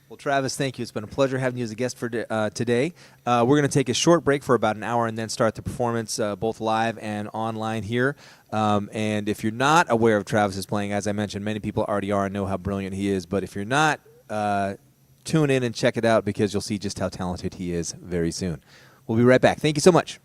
Well, Travis, thank you. It's been a pleasure having you as a guest for today. We're going to take a short break for about an hour and then start the performance both live and online here. And if you're not aware of Travis's playing, as I mentioned, many people already are and know how brilliant he is. But if you're not, tune in and check it out, because you'll see just how talented he is very soon. We'll be right back. Thank you so much.